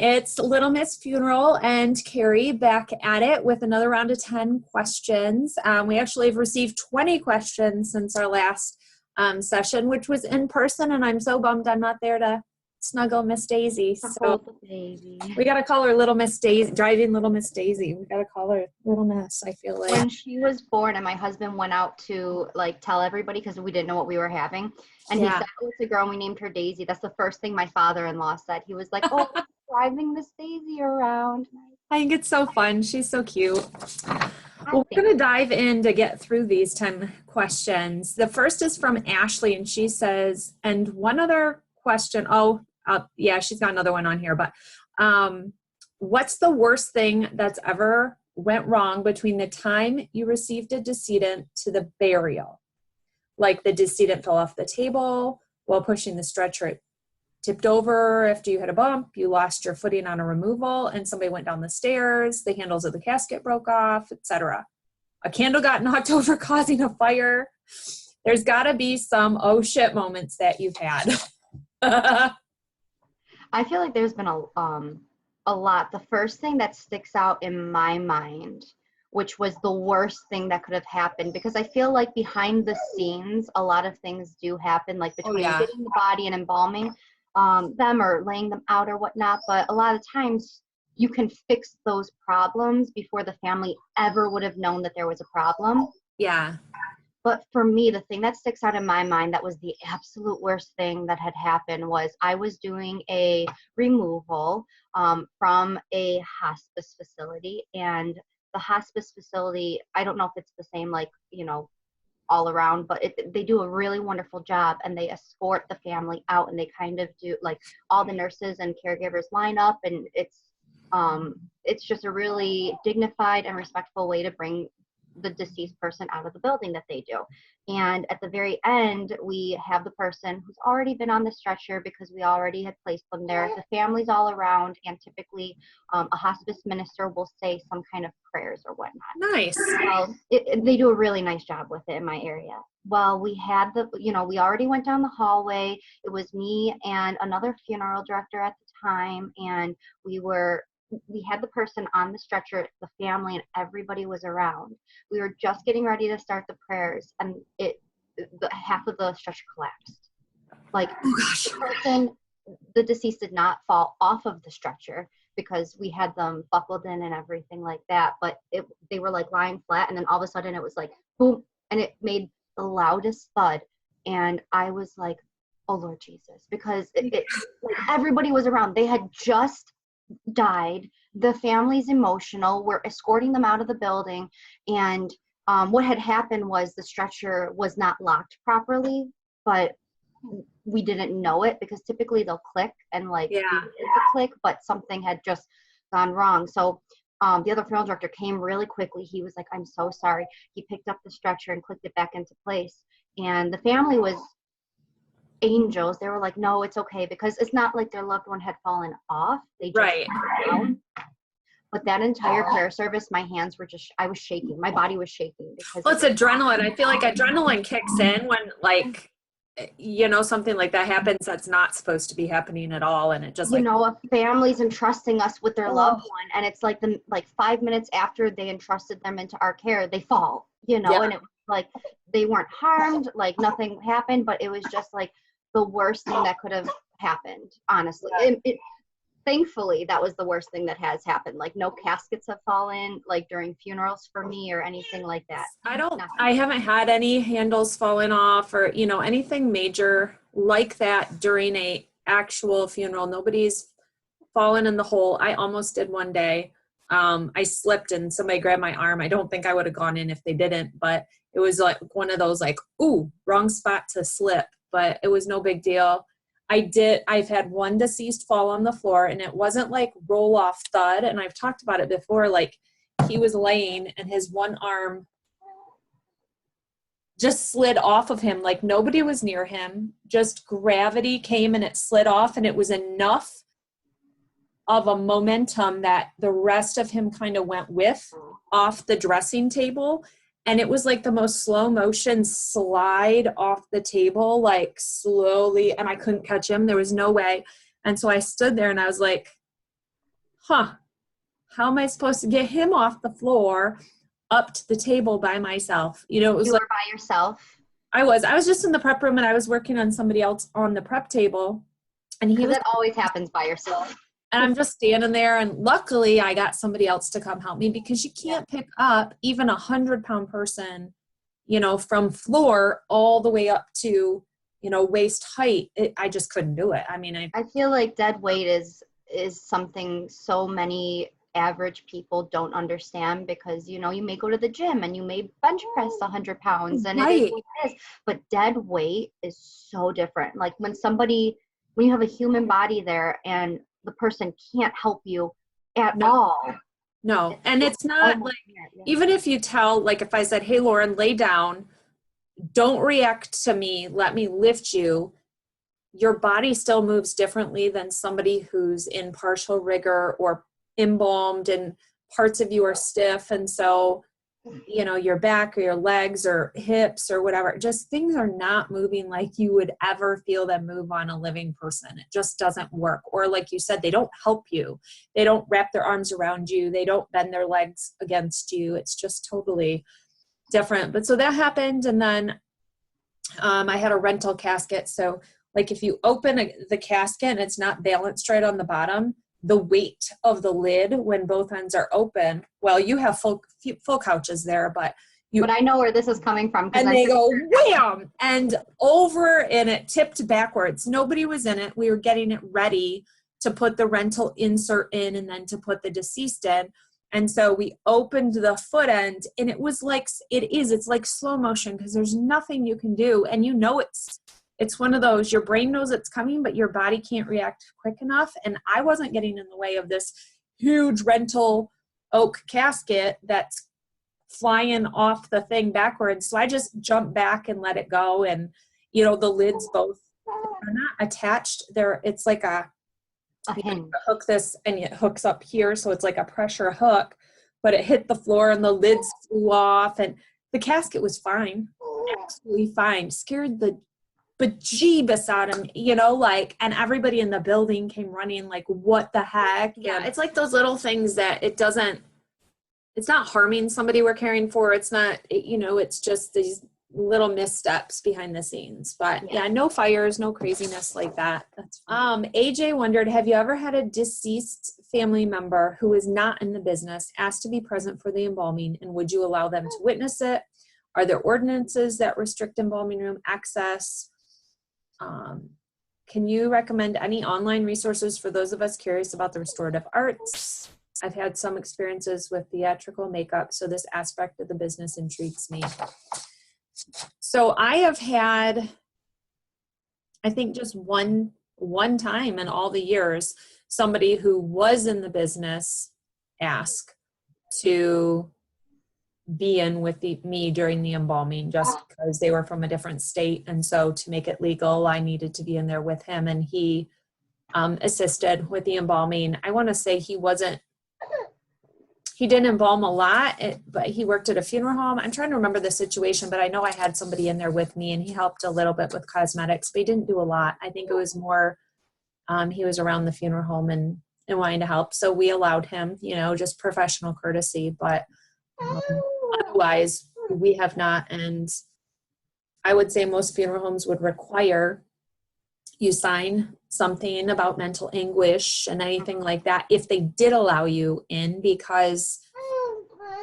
It's Little Miss Funeral and Kari back at it with another round of 10 questions. We actually have received 20 questions since our last session, which was in person, and I'm so bummed I'm not there to snuggle Miss Daisy. So we got to call her Little Miss Daisy, driving Little Miss Daisy. We got to call her Little Miss, I feel like. When she was born and my husband went out to like tell everybody because we didn't know what we were having. And he said, oh, it's a girl and we named her Daisy. That's the first thing my father-in-law said. He was like, oh, driving Miss Daisy around. I think it's so fun. She's so cute. Well, we're going to dive in to get through these 10 questions. The first is from Ashley, and she says, and one other question. Yeah, she's got another one on here, but what's the worst thing that's ever went wrong between the time you received a decedent to the burial? Like the decedent fell off the table while pushing the stretcher, it tipped over after you had a bump, you lost your footing on a removal, and somebody went down the stairs, the handles of the casket broke off, etc. A candle got knocked over causing a fire. There's got to be some oh shit moments that you've had. I feel like there's been a lot. The first thing that sticks out in my mind, which was the worst thing that could have happened, because I feel like behind the scenes, a lot of things do happen, like between getting the body and embalming them or laying them out or whatnot. But a lot of times you can fix those problems before the family ever would have known that there was a problem. Yeah. But for me, the thing that sticks out in my mind that was the absolute worst thing that had happened was I was doing a removal from a hospice facility, and the hospice facility, I don't know if it's the same, like, you know, all around, but they do a really wonderful job, and they escort the family out, and they kind of do, like, all the nurses and caregivers line up, and it's just a really dignified and respectful way to bring the deceased person out of the building that they do. And at the very end, we have the person who's already been on the stretcher because we already had placed them there. The family's all around, and typically a hospice minister will say some kind of prayers or whatnot. Nice. Well, they do a really nice job with it in my area. Well, we had we already went down the hallway. It was me and another funeral director at the time, and we had the person on the stretcher, the family, and everybody was around. We were just getting ready to start the prayers, and half of the stretcher collapsed. Like, the deceased did not fall off of the stretcher because we had them buckled in and everything like that, but they were like lying flat, and then all of a sudden it was like boom, and it made the loudest thud, and I was like, oh Lord Jesus, because like everybody was around. They had just died. The family's emotional. We're escorting them out of the building, and what had happened was the stretcher was not locked properly, but we didn't know it because typically they'll click and the click, but something had just gone wrong. So the other funeral director came really quickly. He was like, I'm so sorry. He picked up the stretcher and clicked it back into place, and the family was angels. They were like, no, it's okay, because it's not like their loved one had fallen off. They just went down. But that entire prayer service, my hands were I was shaking. My body was shaking. Because it's adrenaline. I feel like adrenaline kicks in when, like, something like that happens that's not supposed to be happening at all. And it just a family's entrusting us with their loved one. And it's like 5 minutes after they entrusted them into our care, they fall, and it was like, they weren't harmed, like nothing happened, but it was just like the worst thing that could have happened, honestly. Thankfully, that was the worst thing that has happened. Like, no caskets have fallen, like, during funerals for me or anything like that. I haven't had any handles falling off or, anything major like that during a actual funeral. Nobody's fallen in the hole. I almost did one day. I slipped and somebody grabbed my arm. I don't think I would have gone in if they didn't, but it was like one of those, like, ooh, wrong spot to slip, but it was no big deal. I've had one deceased fall on the floor, and it wasn't like roll off thud. And I've talked about it before. Like, he was laying and his one arm just slid off of him. Like, nobody was near him. Just gravity came and it slid off, and it was enough of a momentum that the rest of him kind of went with off the dressing table. And it was like the most slow motion slide off the table, like slowly, and I couldn't catch him. There was no way. And so I stood there and I was like, huh, how am I supposed to get him off the floor up to the table by myself? You know, it was You like, were by yourself? I was just in the prep room and I was working on somebody else on the prep table, and he Because was, that always happens by yourself. and I'm just standing there, and luckily I got somebody else to come help me, because you can't pick up even 100-pound person, you know, from floor all the way up to, you know, waist height. I just couldn't do it. I mean, I feel like dead weight is something so many average people don't understand, because you know, you may go to the gym and you may bench press 100 pounds and it is right. what it is, but dead weight is so different. Like when you have a human body there and the person can't help you at No. all. No, and it's not like, even if you tell, like if I said, hey, Lauren, lay down, don't react to me, let me lift you, your body still moves differently than somebody who's in partial rigor or embalmed and parts of you are stiff. And so, you know, your back or your legs or hips or whatever, just things are not moving like you would ever feel them move on a living person. It just doesn't work. Or like you said, they don't help you. They don't wrap their arms around you. They don't bend their legs against you. It's just totally different. But so that happened. And then I had a rental casket. So like if you open the casket and it's not balanced right on the bottom, the weight of the lid when both ends are open, well, you have full couches there, but I know where this is coming from. And they go wham and over, and it tipped backwards. Nobody was in it. We were getting it ready to put the rental insert in and then to put the deceased in. And so we opened the foot end, and it was like, it's like slow motion, because there's nothing you can do. And you know, it's one of those, your brain knows it's coming, but your body can't react quick enough. And I wasn't getting in the way of this huge rental oak casket that's flying off the thing backwards. So I just jumped back and let it go. And, you know, the lids both are not attached. It's like a hinge. Hook this, and it hooks up here. So it's like a pressure hook, but it hit the floor and the lids flew off, and the casket was fine. Absolutely fine. Scared the bejeebus out of me, you know, like, and everybody in the building came running like, what the heck? Yeah. It's like those little things that it's not harming somebody we're caring for. It's not, you know, it's just these little missteps behind the scenes. But yeah, no fires, no craziness like that. That's fine. AJ wondered, have you ever had a deceased family member who is not in the business asked to be present for the embalming, and would you allow them to witness it? Are there ordinances that restrict embalming room access? Can you recommend any online resources for those of us curious about the restorative arts? I've had some experiences with theatrical makeup, so this aspect of the business intrigues me. So I have had, I think just one time in all the years, somebody who was in the business ask to be in with me during the embalming, just because they were from a different state. And so to make it legal, I needed to be in there with him, and he assisted with the embalming. I want to say he didn't embalm a lot, but he worked at a funeral home. I'm trying to remember the situation, but I know I had somebody in there with me, and he helped a little bit with cosmetics, but he didn't do a lot. I think it was more, he was around the funeral home and wanting to help. So we allowed him, you know, just professional courtesy, but otherwise we have not. And I would say most funeral homes would require you sign something about mental anguish and anything like that if they did allow you in, because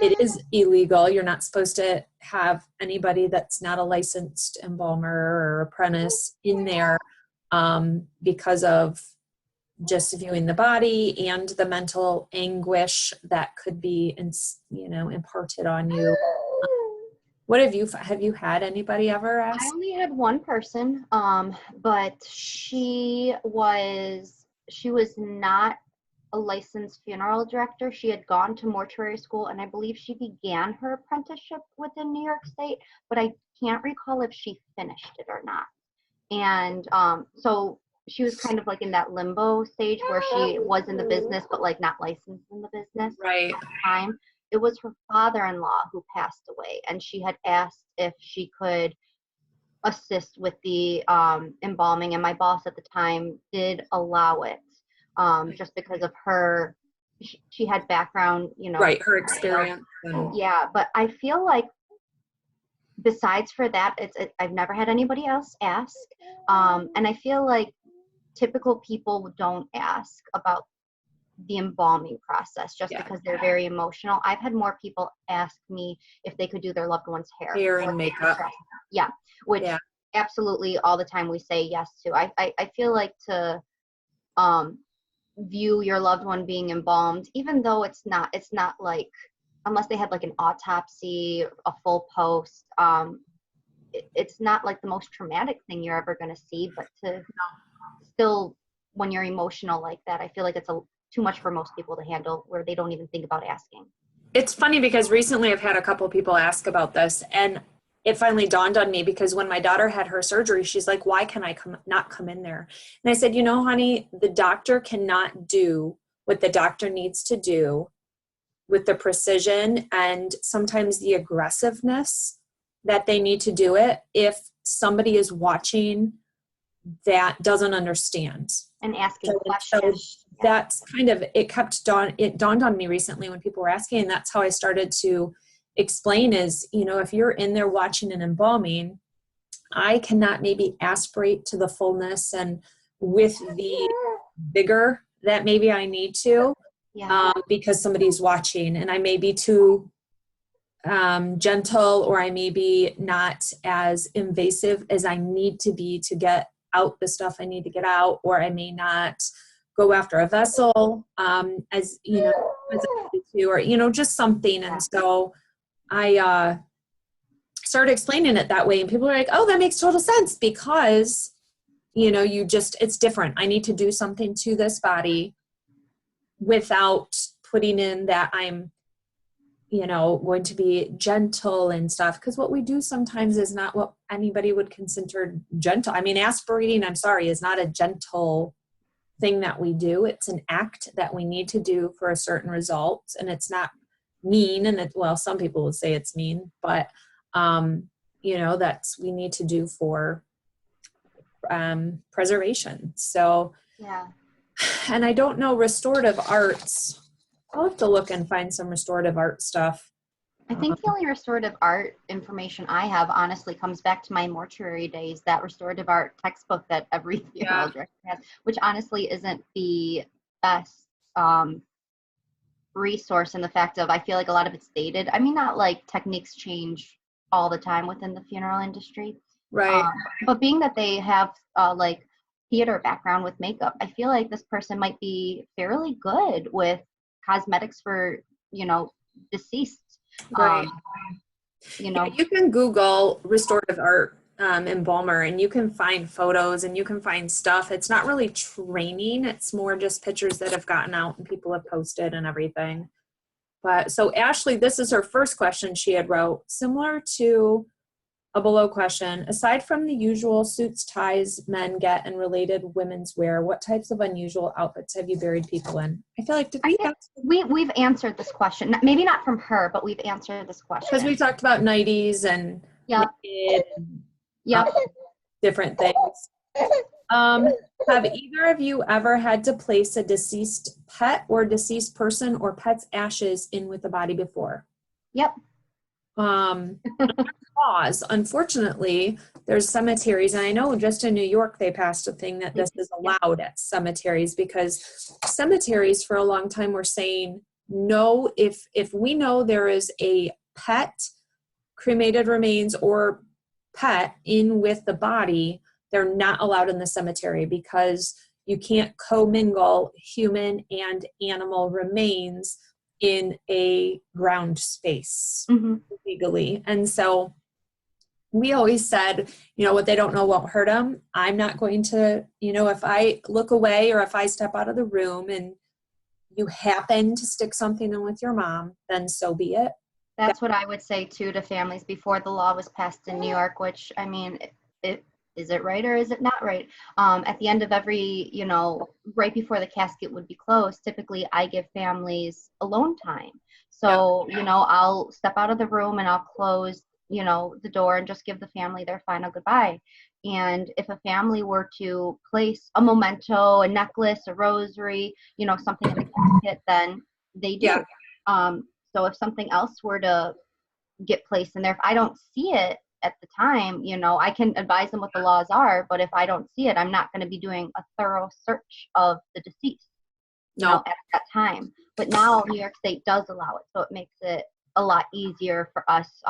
it is illegal. You're not supposed to have anybody that's not a licensed embalmer or apprentice in there because of just viewing the body and the mental anguish that could be, you know, imparted on you. What have you had anybody ever ask? I only had one person, but she was not a licensed funeral director. She had gone to mortuary school, and I believe she began her apprenticeship within New York State, but I can't recall if she finished it or not. And so she was kind of like in that limbo stage where she was in the business, but like not licensed in the business. Right. At the time. It was her father-in-law who passed away, and she had asked if she could assist with the embalming, and my boss at the time did allow it, just because of her she had background, you know. Right, her experience. Yeah, but I feel like besides for that, I've never had anybody else ask. And I feel like typical people don't ask about the embalming process just because they're very emotional. I've had more people ask me if they could do their loved one's hair and makeup. Yeah, which absolutely all the time we say yes to. I feel like to view your loved one being embalmed, even though it's not like, unless they had like an autopsy, a full post, it's not like the most traumatic thing you're ever going to see, but to still, when you're emotional like that, I feel like it's too much for most people to handle, where they don't even think about asking. It's funny because recently I've had a couple people ask about this, and it finally dawned on me, because when my daughter had her surgery, she's like, why can I not come in there? And I said, you know, honey, the doctor cannot do what the doctor needs to do with the precision and sometimes the aggressiveness that they need to do it if somebody is watching that doesn't understand. And asking questions. So that's kind of, it dawned on me recently when people were asking, and that's how I started to explain is, you know, if you're in there watching an embalming, I cannot maybe aspirate to the fullness and with the vigor that maybe I need to, because somebody's watching, and I may be too gentle, or I may be not as invasive as I need to be to get out the stuff I need to get out, or I may not go after a vessel as you know, as I need to, or you know, just something. And so I started explaining it that way, and people are like, oh, that makes total sense, because you know, it's different. I need to do something to this body without putting in that I'm, you know, going to be gentle and stuff. Because what we do sometimes is not what anybody would consider gentle. I mean, aspirating, I'm sorry, is not a gentle thing that we do. It's an act that we need to do for a certain result. And it's not mean. And well, some people would say it's mean, but, you know, we need to do for preservation. So, and I don't know restorative arts. I'll have to look and find some restorative art stuff. I think the only restorative art information I have, honestly, comes back to my mortuary days, that restorative art textbook that every funeral director has, which honestly isn't the best resource in the fact of, I feel like a lot of it's dated. I mean, not like techniques change all the time within the funeral industry. Right. But being that they have like theater background with makeup, I feel like this person might be fairly good with cosmetics for, you know, deceased. Right. You know, you can Google restorative art embalmer, and you can find photos and you can find stuff. It's not really training. It's more just pictures that have gotten out and people have posted and everything. But so Ashley, this is her first question she had wrote, similar to a below question. Aside from the usual suits, ties men get and related women's wear, what types of unusual outfits have you buried people in? I feel like we've answered this question. Maybe not from her, but we've answered this question. Because we talked about nighties and different things. Have either of you ever had to place a deceased pet or deceased person or pet's ashes in with the body before? Yep. Pause. Unfortunately, there's cemeteries, and I know just in New York they passed a thing that this is allowed at cemeteries, because cemeteries for a long time were saying no, if we know there is a pet, cremated remains, or pet in with the body, they're not allowed in the cemetery, because you can't commingle human and animal remains in a ground space legally. And so we always said, you know, what they don't know won't hurt them. I'm not going to, you know, if I look away or if I step out of the room and you happen to stick something in with your mom, then so be it. That's what I would say too to families before the law was passed in New York, which, I mean, is it right or is it not right? At the end of every, you know, right before the casket would be closed, typically I give families alone time. So, you know, I'll step out of the room and I'll close, you know, the door and just give the family their final goodbye. And if a family were to place a memento, a necklace, a rosary, you know, something in the casket, then they do. Yeah. So if something else were to get placed in there, if I don't see it at the time, you know, I can advise them what the laws are, but if I don't see it, I'm not going to be doing a thorough search of the deceased, you know, No. at that time. But now New York State does allow it, so it makes it a lot easier for us.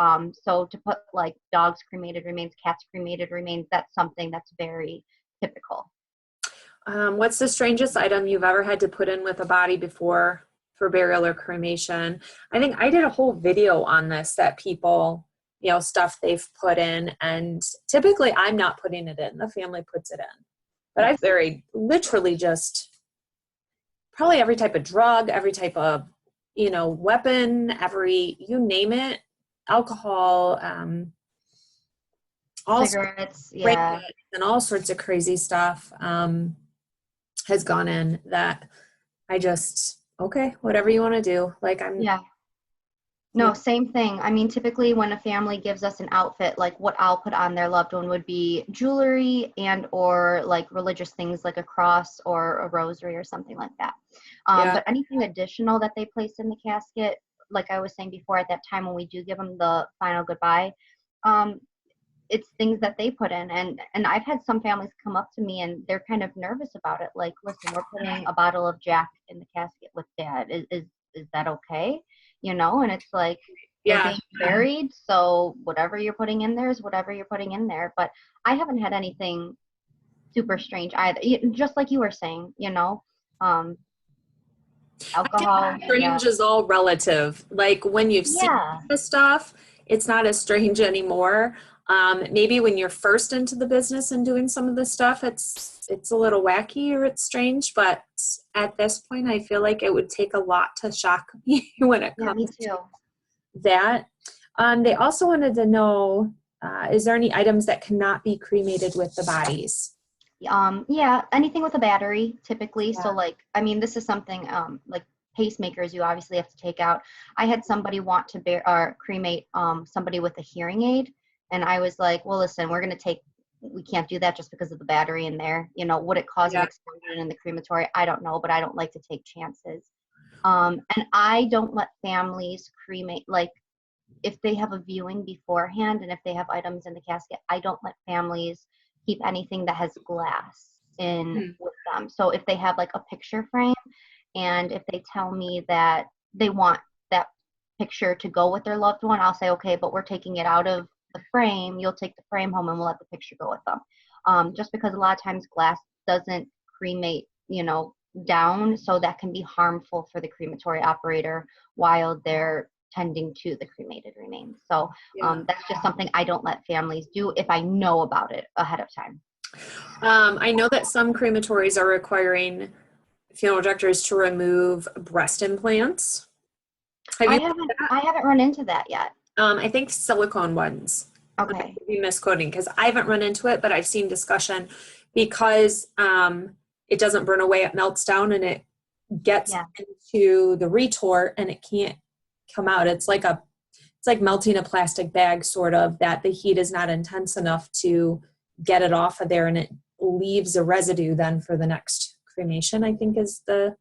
So to put like dogs cremated remains, cats cremated remains, that's something that's very typical. What's the strangest item you've ever had to put in with a body before for burial or cremation? I think I did a whole video on this, that people, you know, stuff they've put in, and typically I'm not putting it in, the family puts it in. But I've very literally just probably every type of drug, every type of, you know, weapon, every, you name it, alcohol, all Cigarettes, yeah. trinkets and all sorts of crazy stuff has gone in that I just, okay, whatever you want to do. Like I'm, Yeah. No, same thing. I mean, typically when a family gives us an outfit, like what I'll put on their loved one would be jewelry and or like religious things like a cross or a rosary or something like that. yeah, But anything additional that they place in the casket, like I was saying before, at that time when we do give them the final goodbye, um, it's things that they put in. And I've had some families come up to me and they're kind of nervous about it. Like, listen, we're putting a bottle of Jack in the casket with Dad. Is that okay? You know, and it's like they're yeah. being buried, so whatever you're putting in there is whatever you're putting in there. But I haven't had anything super strange either. Just like you were saying, you know, I think alcohol. Yeah, strange is all relative. Like when you've seen yeah, this stuff, it's not as strange anymore. Maybe when you're first into the business and doing some of this stuff, it's a little wacky or it's strange. But at this point, I feel like it would take a lot to shock me when it yeah, me comes too. to that. They also wanted to know, is there any items that cannot be cremated with the bodies? Yeah, anything with a battery typically. Yeah. So like, I mean, this is something like pacemakers you obviously have to take out. I had somebody want to cremate somebody with a hearing aid, and I was like, well, listen, we can't do that just because of the battery in there. You know, would it cause an Yeah. explosion in the crematory? I don't know, but I don't like to take chances. And I don't let families cremate, like if they have a viewing beforehand and if they have items in the casket, I don't let families keep anything that has glass in Hmm. with them. So if they have like a picture frame and if they tell me that they want that picture to go with their loved one, I'll say, okay, but we're taking it out of the frame. You'll take the frame home and we'll let the picture go with them. Just because a lot of times glass doesn't cremate, you know, down, so that can be harmful for the crematory operator while they're tending to the cremated remains. So Yeah. that's just something I don't let families do if I know about it ahead of time. I know that some crematories are requiring funeral directors to remove breast implants. Have I you? haven't run into that yet. I think silicone ones. I Okay. might be misquoting because I haven't run into it, but I've seen discussion because it doesn't burn away, it melts down and it gets Yeah. into the retort and it can't come out. It's like melting a plastic bag, sort of, that the heat is not intense enough to get it off of there, and it leaves a residue then for the next cremation, I think is the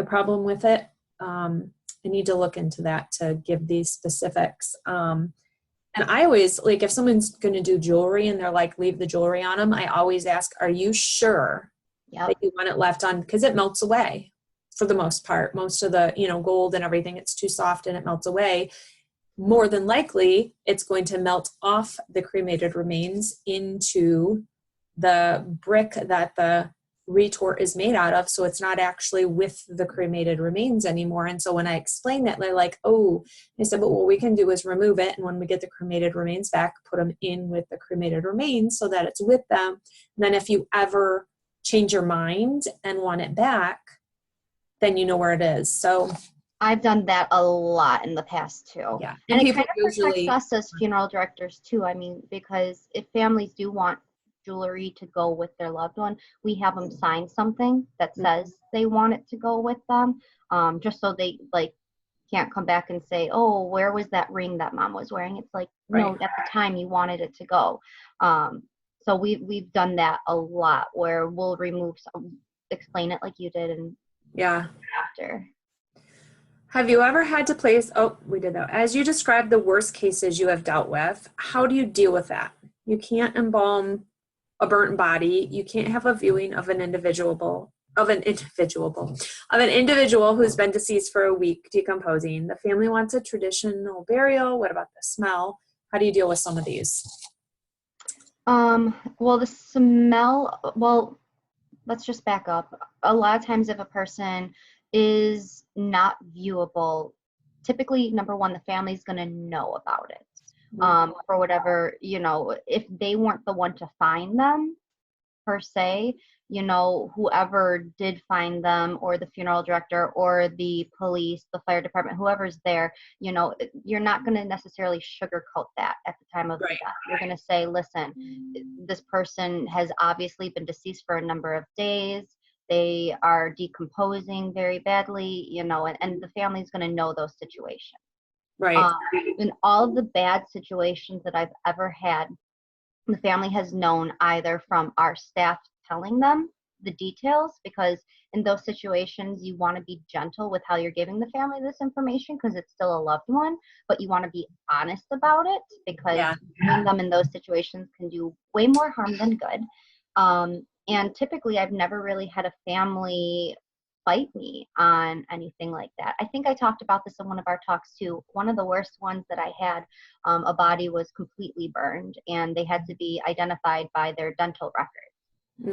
problem with it. I need to look into that to give these specifics. And I always, like, if someone's going to do jewelry and they're like, leave the jewelry on them, I always ask, are you sure Yep. that you want it left on? Because it melts away for the most part. Most of the, gold and everything, it's too soft and it melts away. More than likely, it's going to melt off the cremated remains into the brick that the retort is made out of, so it's not actually with the cremated remains anymore. And so when I explained that, they're like, oh, I said, but what we can do is remove it, and when we get the cremated remains back, put them in with the cremated remains so that it's with them. And then if you ever change your mind and want it back, then you know where it is. So I've done that a lot in the past too. yeah, And it people kind of protects usually, us as funeral directors too. I mean, because if families do want jewelry to go with their loved one, we have them sign something that says they want it to go with them, just so they like can't come back and say, oh, where was that ring that mom was wearing? It's like, no, right. at the time you wanted it to go. So we've done that a lot where we'll remove some, explain it like you did and Yeah. after. Have you ever had to place, oh, we did that. As you describe the worst cases you have dealt with, how do you deal with that? You can't embalm a burnt body. You can't have a viewing of an individual who's been deceased for a week decomposing. The family wants a traditional burial. What about the smell? How do you deal with some of these? Well, the smell, well, let's just back up. A lot of times if a person is not viewable, typically, number one, the family's going to know about it. For whatever, if they weren't the one to find them per se, whoever did find them, or the funeral director or the police, the fire department, whoever's there, you're not going to necessarily sugarcoat that at the time of the death. You're going to say, listen, this person has obviously been deceased for a number of days. They are decomposing very badly, and the family's going to know those situations. Right. In all of the bad situations that I've ever had, the family has known either from our staff telling them the details, because in those situations you want to be gentle with how you're giving the family this information because it's still a loved one, but you want to be honest about it because putting them in those situations can do way more harm than good. And typically I've never really had a family fight me on anything like that. I think I talked about this in one of our talks too. One of the worst ones that I had, a body was completely burned and they had to be identified by their dental records.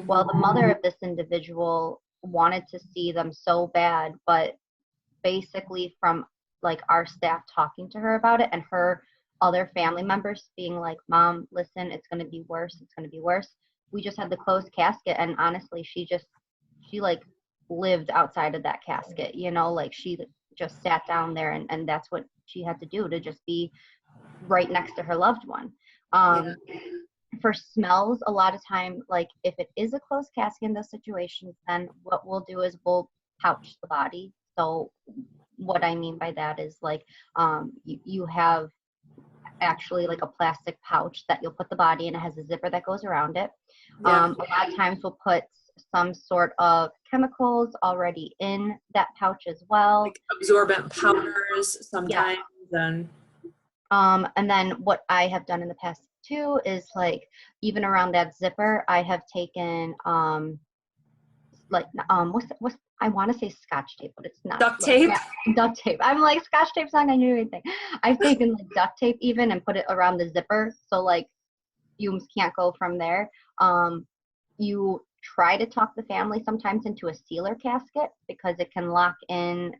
Well, the mother of this individual wanted to see them so bad, but basically from like our staff talking to her about it and her other family members being like, Mom, listen, it's going to be worse. It's going to be worse. We just had the closed casket. And honestly, she like lived outside of that casket, like she just sat down there and that's what she had to do to just be right next to her loved one. For smells, a lot of time, like if it is a closed casket in those situations, then what we'll do is we'll pouch the body. So what I mean by that is like you have actually like a plastic pouch that you'll put the body in. It has a zipper that goes around it. A lot of times we'll put some sort of chemicals already in that pouch as well. Like absorbent powders sometimes. And then what I have done in the past too is like even around that zipper, I have taken what's I want to say Scotch tape, but it's not. Duct tape? Duct tape. I'm like, Scotch tape's not gonna do anything. I've taken like duct tape even and put it around the zipper so like fumes can't go from there. You try to talk the family sometimes into a sealer casket because it can lock in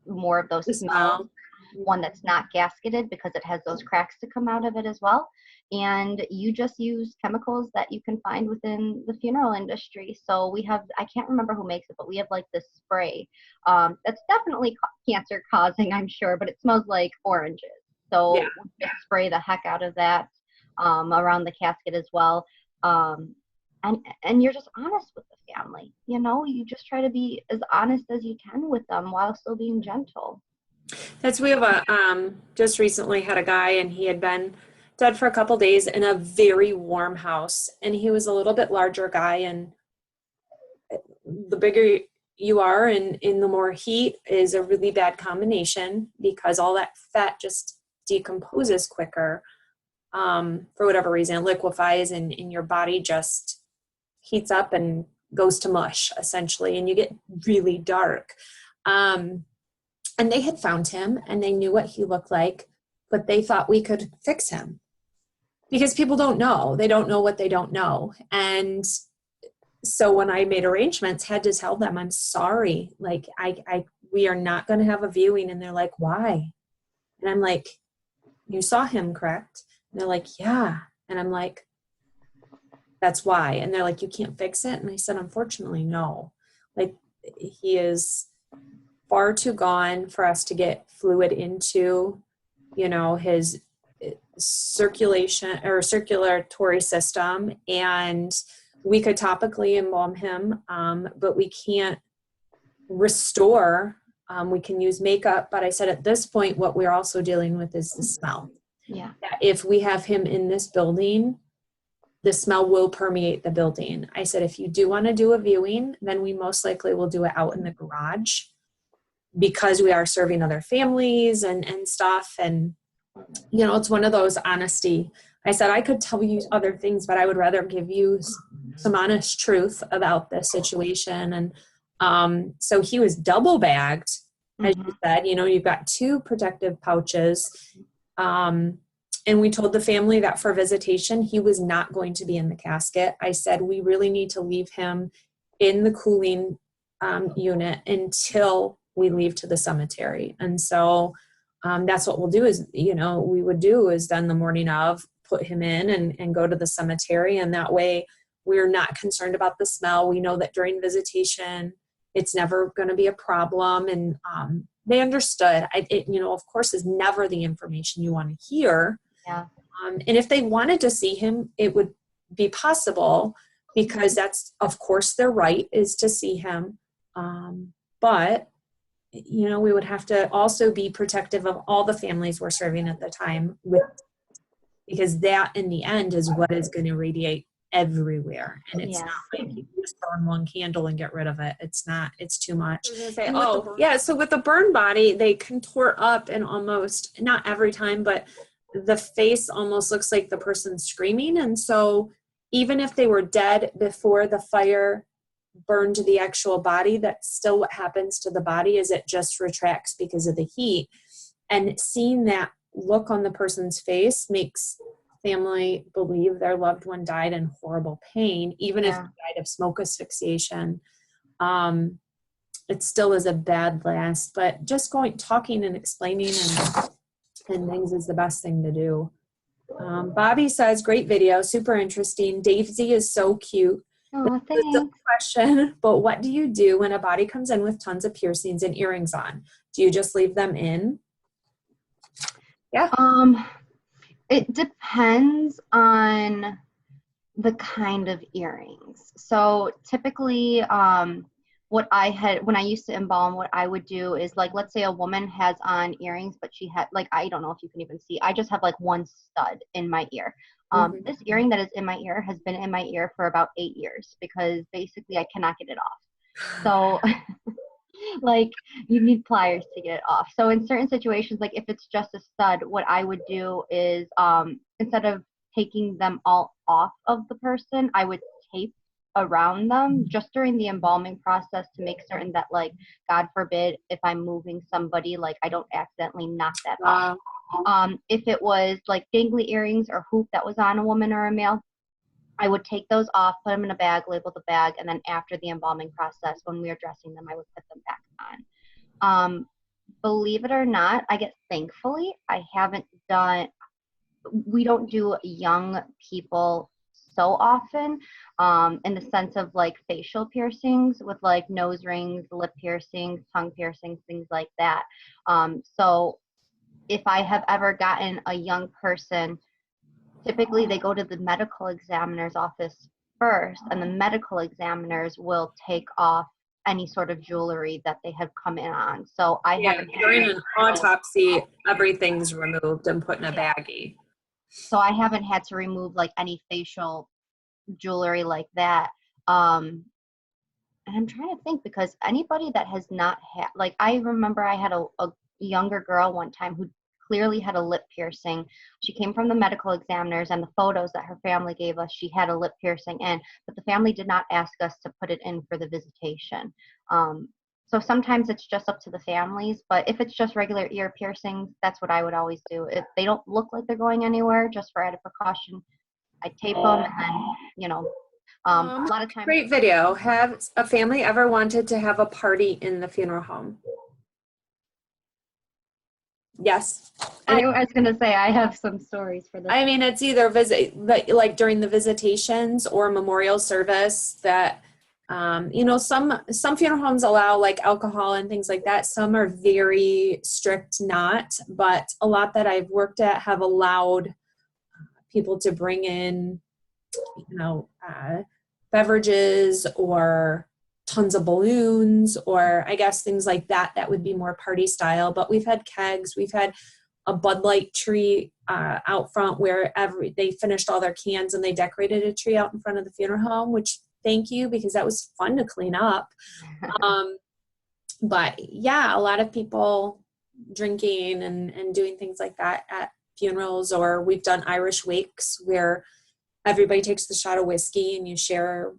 more of those smells. One that's not gasketed because it has those cracks to come out of it as well. And you just use chemicals that you can find within the funeral industry. So we have, I can't remember who makes it, but we have like this spray that's definitely cancer causing, I'm sure, but it smells like oranges. So we just spray the heck out of that around the casket as well. And you're just honest with the family, you just try to be as honest as you can with them while still being gentle. We have just recently had a guy and he had been dead for a couple days in a very warm house, and he was a little bit larger guy, and the bigger you are and in the more heat is a really bad combination because all that fat just decomposes quicker. For whatever reason, it liquefies and your body just heats up and goes to mush essentially, and you get really dark. And they had found him and they knew what he looked like, but they thought we could fix him because people don't know. They don't know what they don't know. And so when I made arrangements, had to tell them, I'm sorry, like we are not going to have a viewing. And they're like, why? And I'm like, you saw him, correct? And they're like, yeah. And I'm like, that's why. And they're like, you can't fix it. And I said, unfortunately, no. Like he is far too gone for us to get fluid into, his circulation or circulatory system. And we could topically embalm him, but we can't restore. We can use makeup, but I said at this point, what we're also dealing with is the smell. Yeah. If we have him in this building, the smell will permeate the building. I said, if you do want to do a viewing, then we most likely will do it out in the garage because we are serving other families and stuff. And, you know, it's one of those honesty. I said, I could tell you other things, but I would rather give you some honest truth about this situation. And so he was double bagged, as you said. You know, you've got 2 protective pouches. And we told the family that for visitation, he was not going to be in the casket. I said, we really need to leave him in the cooling unit until we leave to the cemetery. And so that's what we'll do is, you know, we would do is then the morning of put him in and go to the cemetery. And that way we're not concerned about the smell. We know that during visitation, it's never going to be a problem. And they understood. It, you know, of course, is never the information you want to hear. Yeah. And if they wanted to see him, it would be possible, because that's, of course, their right is to see him. But, you know, we would have to also be protective of all the families we're serving at the time, because that in the end is what is going to radiate everywhere. And it's not like you just burn one candle and get rid of it. It's not, it's too much. Say, oh yeah. So with the burn body, they contort up and almost, not every time, but the face almost looks like the person's screaming. And so even if they were dead before the fire burned the actual body, that's still what happens to the body, is it just retracts because of the heat. And seeing that look on the person's face makes family believe their loved one died in horrible pain, even if they died of smoke asphyxiation. It still is a bad last, but just talking and explaining and things is the best thing to do. Bobby says, great video, super interesting. Daisy is so cute. Oh, It's a question, but what do you do when a body comes in with tons of piercings and earrings on? Do you just leave them in? Yeah. It depends on the kind of earrings. So typically, when I used to embalm, what I would do is, like, let's say a woman has on earrings, but she had, like, I don't know if you can even see, I just have like one stud in my ear. This earring that is in my ear has been in my ear for about 8 years, because basically I cannot get it off. So like, you need pliers to get it off. So in certain situations, like if it's just a stud, what I would do is, instead of taking them all off of the person, I would tape around them just during the embalming process to make certain that, like, God forbid, if I'm moving somebody, like, I don't accidentally knock that off. If it was like dangly earrings or hoop that was on a woman or a male, I would take those off, put them in a bag, label the bag, and then after the embalming process, when we were dressing them, I would put them back on. Believe it or not, thankfully, we don't do young people so often, in the sense of like facial piercings with like nose rings, lip piercings, tongue piercings, things like that. So if I have ever gotten a young person, typically they go to the medical examiner's office first, and the medical examiners will take off any sort of jewelry that they have come in on. So during an autopsy, everything's removed and put in a baggie. So I haven't had to remove like any facial jewelry like that. And I'm trying to think, because anybody that has not had, like, I remember I had a younger girl one time who clearly had a lip piercing. She came from the medical examiners, and the photos that her family gave us, she had a lip piercing in, but the family did not ask us to put it in for the visitation. So sometimes it's just up to the families, but if it's just regular ear piercings, that's what I would always do. If they don't look like they're going anywhere, just for added precaution, I tape them, and then, a lot of times. Great video. Have a family ever wanted to have a party in the funeral home? Yes. I was going to say, I have some stories for this. I mean, it's either like during the visitations or memorial service that, some funeral homes allow like alcohol and things like that. Some are very strict not, but a lot that I've worked at have allowed people to bring in, beverages or tons of balloons, or I guess things like that would be more party style. But we've had kegs, we've had a Bud Light tree out front where they finished all their cans and they decorated a tree out in front of the funeral home, which thank you, because that was fun to clean up. But yeah, a lot of people drinking and doing things like that at funerals, or we've done Irish wakes where everybody takes the shot of whiskey and you share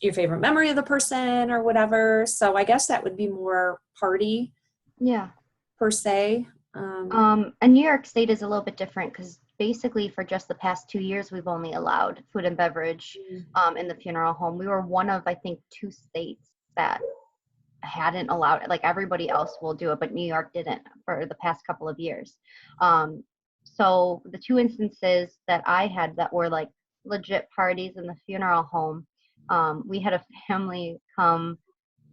your favorite memory of the person or whatever. So I guess that would be more party Yeah. per se. And New York State is a little bit different because basically for just the past 2 years, we've only allowed food and beverage in the funeral home. We were one of, I think, 2 states that hadn't allowed it. Like everybody else will do it, but New York didn't for the past couple of years. So the 2 instances that I had that were like legit parties in the funeral home, we had a family come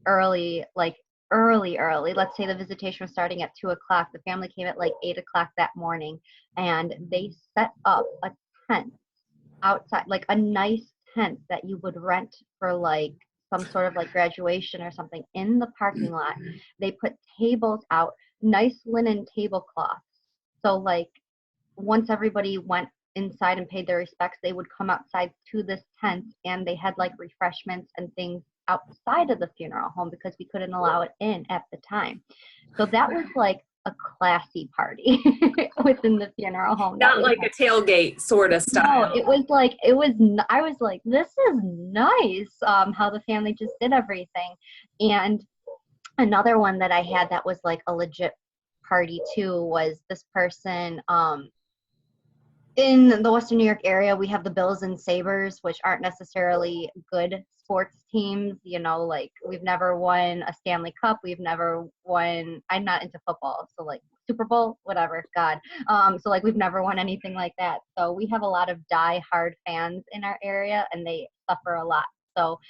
early, like early. Let's say the visitation was starting at 2 o'clock. The family came at like 8 o'clock that morning, and they set up a tent outside, like a nice tent that you would rent for like some sort of like graduation or something in the parking lot. They put tables out, nice linen tablecloths. So like once everybody went inside and paid their respects, they would come outside to this tent, and they had like refreshments and things outside of the funeral home because we couldn't allow it in at the time. So that was like a classy party within the funeral home. Not like a tailgate sort of style. No, it was like, I was like, this is nice, how the family just did everything. And another one that I had that was like a legit party too was this person, in the Western New York area, we have the Bills and Sabres, which aren't necessarily good sports teams. You know, like we've never won a Stanley Cup. We've never won, I'm not into football, so like Super Bowl, whatever, God. So like we've never won anything like that. So we have a lot of die-hard fans in our area, and they suffer a lot. So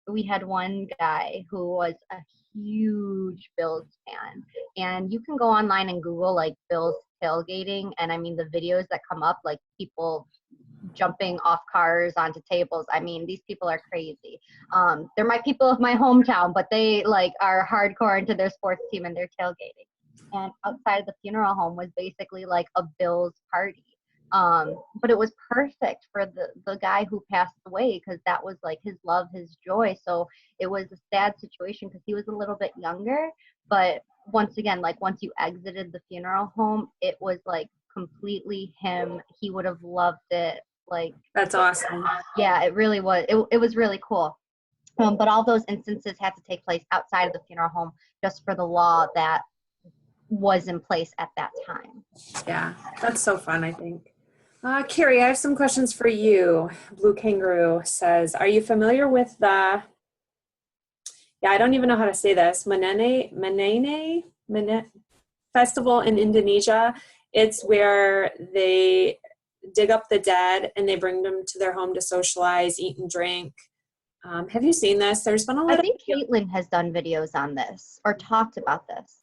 we had one guy who was a huge Bills fan, and you can go online and Google like Bills tailgating, and I mean the videos that come up, like people jumping off cars onto tables. I mean, these people are crazy. They're my people of my hometown, but they like are hardcore into their sports team and they're tailgating. And outside of the funeral home was basically like a Bills party. But it was perfect for the guy who passed away, because that was like his love, his joy. So it was a sad situation because he was a little bit younger, but once again, like once you exited the funeral home, it was like completely him. He would have loved it. Like, that's awesome. Yeah, it really was. It was really cool. But all those instances had to take place outside of the funeral home just for the law that was in place at that time. Yeah, that's so fun, I think. Kari, I have some questions for you. Blue Kangaroo says, are you familiar with the, I don't even know how to say this, Manene festival in Indonesia? It's where they dig up the dead and they bring them to their home to socialize, eat and drink. Have you seen this? There's been a lot I think Caitlin has done videos on this or talked about this.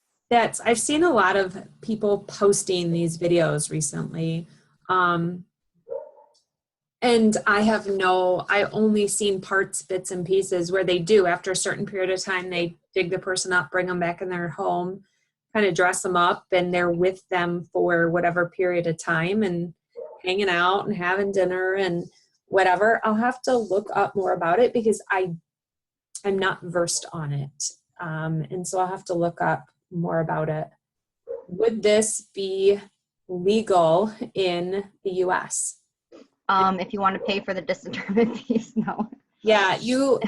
I've seen a lot of people posting these videos recently. And I only seen parts, bits and pieces where they do, after a certain period of time, they dig the person up, bring them back in their home, kind of dress them up, and they're with them for whatever period of time and hanging out and having dinner and whatever. I'll have to look up more about it because I'm not versed on it. And so I'll have to look up more about it. Would this be legal in the US? If you want to pay for the disinterment fees, no. Yeah, you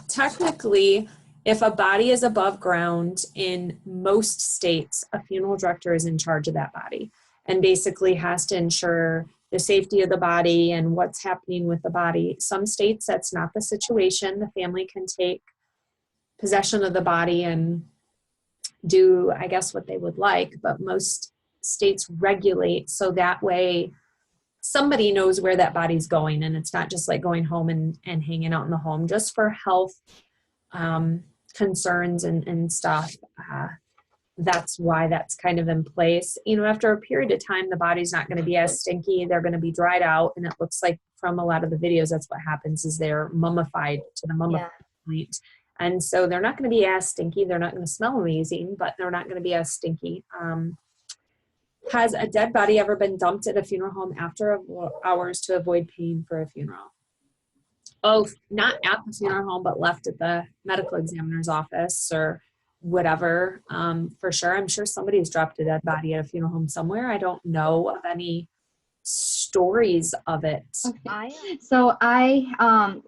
technically, if a body is above ground in most states, a funeral director is in charge of that body and basically has to ensure the safety of the body and what's happening with the body. Some states, that's not the situation. The family can take possession of the body and do, I guess, what they would like, but most states regulate so that way somebody knows where that body's going, and it's not just like going home and hanging out in the home just for health concerns and stuff. That's why that's kind of in place. You know, after a period of time, the body's not going to be as stinky. They're going to be dried out, and it looks like from a lot of the videos, that's what happens is they're mummified to the mummified point. And so they're not going to be as stinky. They're not going to smell amazing, but they're not going to be as stinky. Has a dead body ever been dumped at a funeral home after hours to avoid paying for a funeral? Oh, not at the funeral home, but left at the medical examiner's office or whatever. For sure. I'm sure somebody's dropped a dead body at a funeral home somewhere. I don't know of any stories of it. So I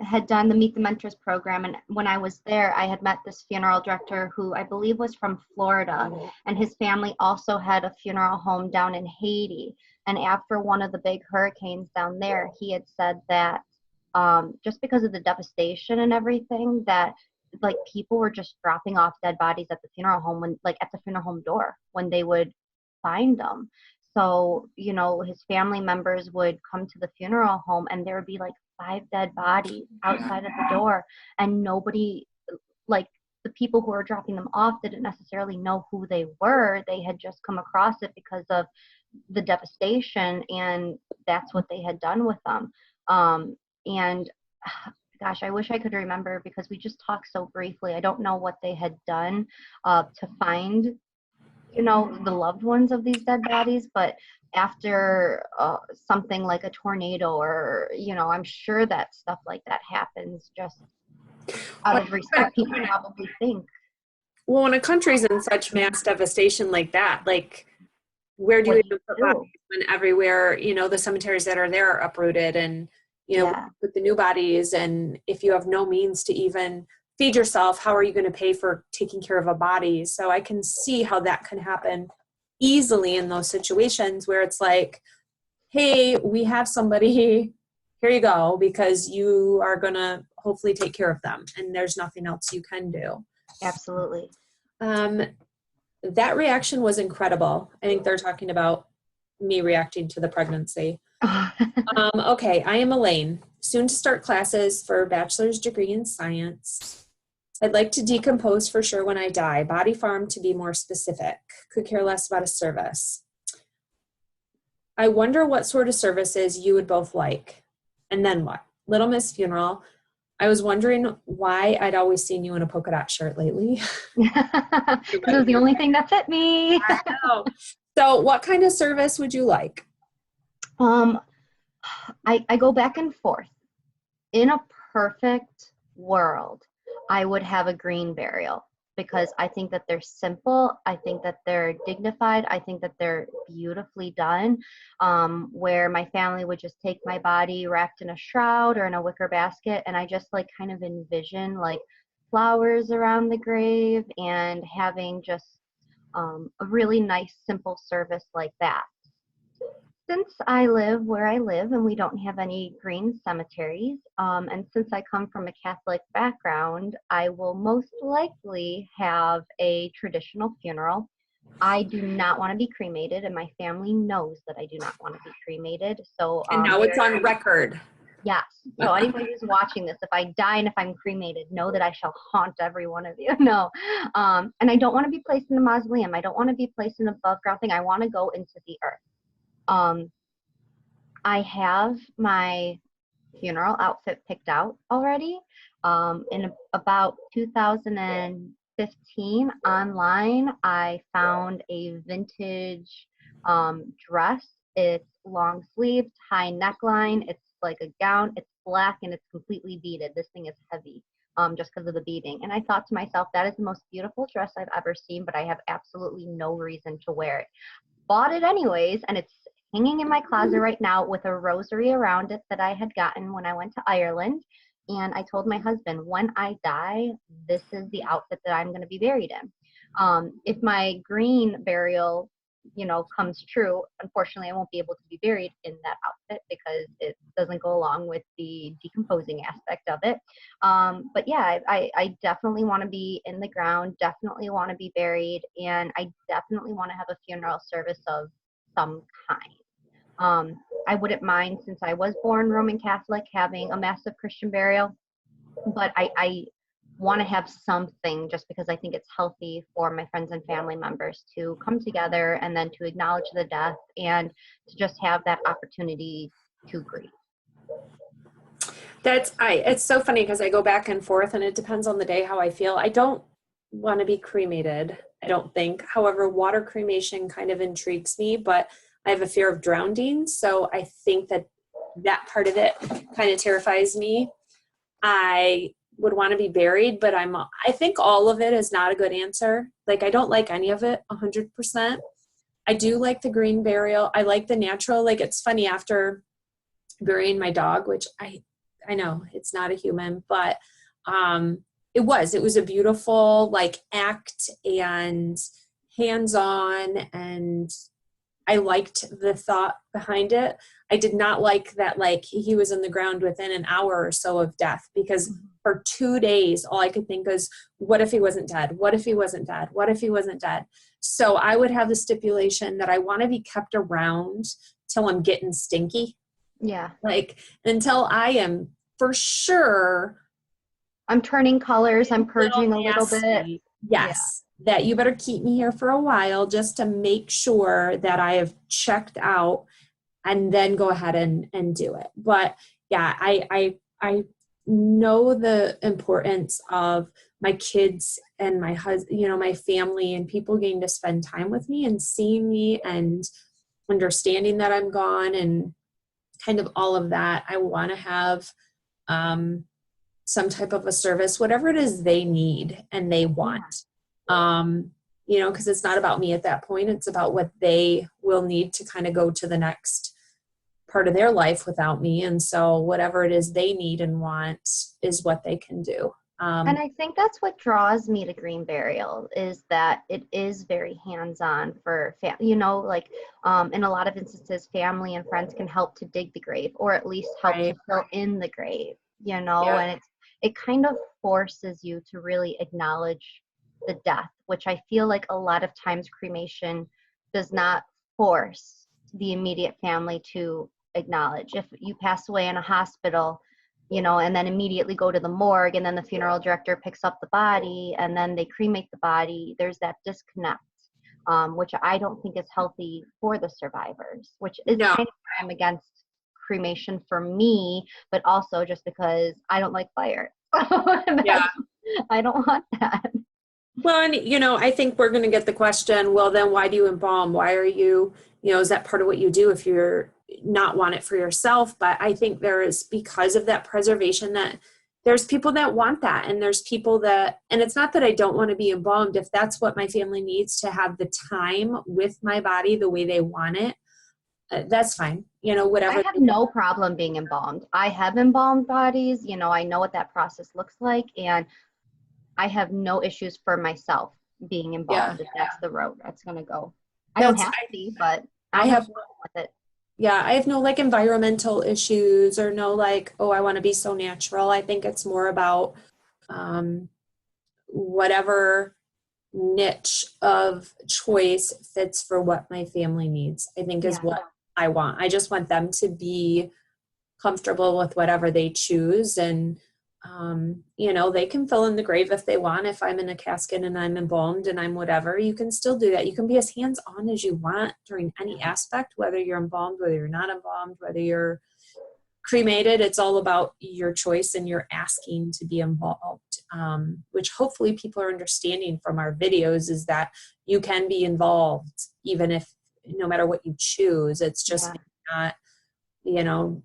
had done the Meet the Mentors program, and when I was there, I had met this funeral director who I believe was from Florida, and his family also had a funeral home down in Haiti. And after one of the big hurricanes down there, he had said that just because of the devastation and everything, that like people were just dropping off dead bodies at the funeral home, when like at the funeral home door when they would find them. So, you know, his family members would come to the funeral home and there would be like 5 dead bodies outside of the door, and nobody, like the people who were dropping them off didn't necessarily know who they were. They had just come across it because of the devastation, and that's what they had done with them. And gosh, I wish I could remember because we just talked so briefly. I don't know what they had done to find, you know, the loved ones of these dead bodies, but after something like a tornado, or, you know, I'm sure that stuff like that happens just out of respect. People probably think. Well, when a country's in such mass devastation like that, like, where do you even put bodies when everywhere, you know, the cemeteries that are there are uprooted, and, you know, with the new bodies, and if you have no means to even feed yourself, how are you going to pay for taking care of a body? So I can see how that can happen easily in those situations where it's like, hey, we have somebody, here you go, because you are going to hopefully take care of them, and there's nothing else you can do. Absolutely. That reaction was incredible. I think they're talking about me reacting to the pregnancy. Okay, I am Elaine, soon to start classes for a bachelor's degree in science. I'd like to decompose for sure when I die. Body farm to be more specific. Could care less about a service. I wonder what sort of services you would both like. And then what? Little Miss Funeral. I was wondering why I'd always seen you in a polka dot shirt lately. It was the only thing that fit me. I know. So what kind of service would you like? I go back and forth. In a perfect world, I would have a green burial because I think that they're simple. I think that they're dignified. I think that they're beautifully done, where my family would just take my body wrapped in a shroud or in a wicker basket, and I just like kind of envision like flowers around the grave and having just a really nice, simple service like that. Since I live where I live and we don't have any green cemeteries, and since I come from a Catholic background, I will most likely have a traditional funeral. I do not want to be cremated, and my family knows that I do not want to be cremated. So, And now it's on record. Yes. So anybody who's watching this, if I die and if I'm cremated, know that I shall haunt every one of you. No. And I don't want to be placed in a mausoleum. I don't want to be placed in a above ground thing. I want to go into the earth. I have my funeral outfit picked out already. In about 2015 online, I found a vintage dress. It's long sleeved, high neckline. It's like a gown. It's black and it's completely beaded. This thing is heavy just because of the beading. And I thought to myself, that is the most beautiful dress I've ever seen, but I have absolutely no reason to wear it. Bought it anyways, and it's hanging in my closet right now with a rosary around it that I had gotten when I went to Ireland. And I told my husband, when I die, this is the outfit that I'm going to be buried in. If my green burial, you know, comes true, unfortunately, I won't be able to be buried in that outfit because it doesn't go along with the decomposing aspect of it. But yeah, I definitely want to be in the ground, definitely want to be buried, and I definitely want to have a funeral service of some kind. I wouldn't mind, since I was born Roman Catholic, having a massive Christian burial, but I want to have something just because I think it's healthy for my friends and family members to come together and then to acknowledge the death and to just have that opportunity to grieve. It's so funny because I go back and forth and it depends on the day how I feel. I don't want to be cremated, I don't think. However, water cremation kind of intrigues me, but I have a fear of drowning. So I think that part of it kind of terrifies me. I would want to be buried, but I think all of it is not a good answer. Like, I don't like any of it 100%. I do like the green burial. I like the natural. Like, it's funny, after burying my dog, which I know it's not a human, but it was a beautiful like act and hands-on, and I liked the thought behind it. I did not like that, like, he was in the ground within an hour or so of death, because for 2 days, all I could think was, what if he wasn't dead? What if he wasn't dead? What if he wasn't dead? So I would have the stipulation that I want to be kept around till I'm getting stinky. Yeah. Like, until I am for sure I'm turning colors. I'm purging a little bit. nasty. Yes. Yeah. That you better keep me here for a while just to make sure that I have checked out, and then go ahead and do it. But yeah, I know the importance of my kids and my husband, you know, my family, and people getting to spend time with me and seeing me and understanding that I'm gone, and kind of all of that. I want to have some type of a service, whatever it is they need and they want. You know, because it's not about me at that point. It's about what they will need to kind of go to the next part of their life without me. And so whatever it is they need and want is what they can do. And I think that's what draws me to green burial, is that it is very hands-on for you know, like in a lot of instances, family and friends can help to dig the grave, or at least help to fill in the grave, you know. And it kind of forces you to really acknowledge the death, which I feel like a lot of times cremation does not force the immediate family to acknowledge. If you pass away in a hospital, you know, and then immediately go to the morgue, and then the funeral director picks up the body, and then they cremate the body, there's that disconnect, which I don't think is healthy for the survivors, which is kind of why I'm against cremation for me, but also just because I don't like fire. I don't want that. Well, and you know, I think we're going to get the question, well, then why do you embalm? Why are you, you know, is that part of what you do if you're not want it for yourself? But I think there is, because of that preservation, that there's people that want that, and there's people that, and it's not that I don't want to be embalmed. If that's what my family needs to have the time with my body the way they want it, that's fine. You know, whatever. I have no problem being embalmed. I have embalmed bodies, you know, I know what that process looks like, and I have no issues for myself being embalmed if that's the road that's going to go. I don't have to be, but I have no problem with it. Yeah, I have no like environmental issues, or no like, oh, I want to be so natural. I think it's more about whatever niche of choice fits for what my family needs, I think is what I want. I just want them to be comfortable with whatever they choose, and you know, they can fill in the grave if they want. If I'm in a casket and I'm embalmed and I'm whatever, you can still do that. You can be as hands-on as you want during any aspect, whether you're embalmed, whether you're not embalmed, whether you're cremated. It's all about your choice, and you're asking to be involved, which hopefully people are understanding from our videos, is that you can be involved even if, no matter what you choose. It's just not, you know,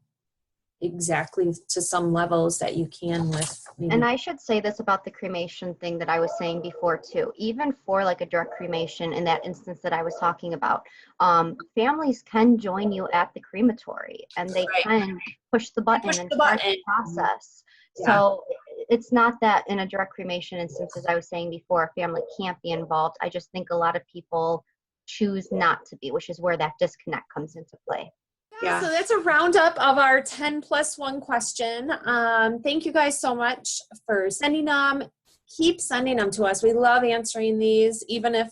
exactly to some levels that you can with maybe. And I should say this about the cremation thing that I was saying before too. Even for like a direct cremation, in that instance that I was talking about, families can join you at the crematory, and they can push the button and start the process. So it's not that in a direct cremation instance, as I was saying before, a family can't be involved. I just think a lot of people choose not to be, which is where that disconnect comes into play. Yeah. So that's a roundup of our 10+1 question. Thank you guys so much for sending them. Keep sending them to us. We love answering these, even if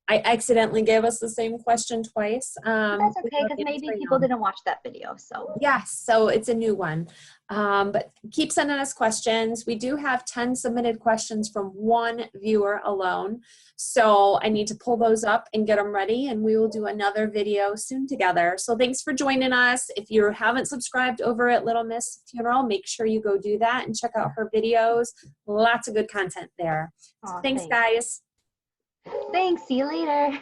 I accidentally gave us the same question twice. That's okay, because maybe people didn't watch that video. So yes, so it's a new one. But keep sending us questions. We do have 10 submitted questions from one viewer alone. So I need to pull those up and get them ready, and we will do another video soon together. So thanks for joining us. If you haven't subscribed over at Little Miss Funeral, make sure you go do that and check out her videos. Lots of good content there. So thanks, guys. Thanks. See you later.